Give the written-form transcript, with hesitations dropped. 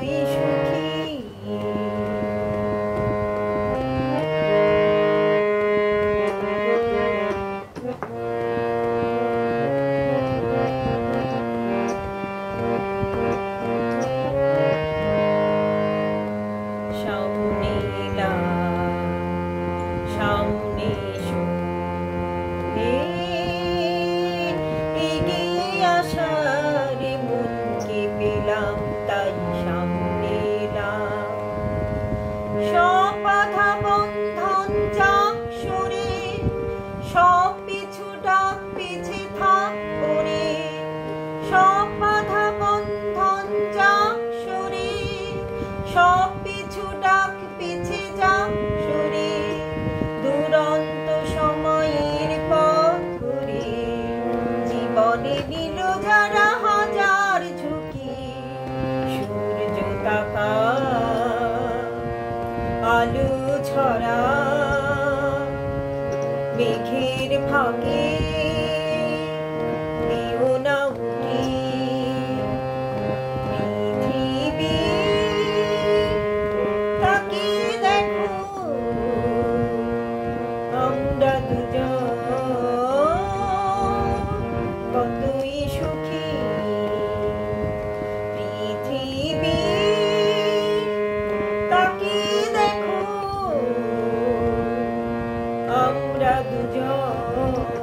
কতই সুখী। সামনে এলা সামনে এসো, এগিয়ে আসার মনকে পেলাম তাই সামনে এলাম। সব বাধা বন্ধন যাক সরে, সব পিছু ডাক পিছে থাক পড়ে। সব বাধা বন্ধন যাক সরে, সব পিছু ডাক পিছে যাক সরে। দুরন্ত সময়ের পথ ধরে জীবনে নিল যারা হাজার ঝুঁকি। সূর্য তাকা আলো ছড়া মেঘের ফাঁকে, দিও না উঠি পৃথিবী। তাকিয়ে দেখো আমরা দুজন কতই সুখী। পৃথিবী তাকিয়ে দেখো আমরা দুজন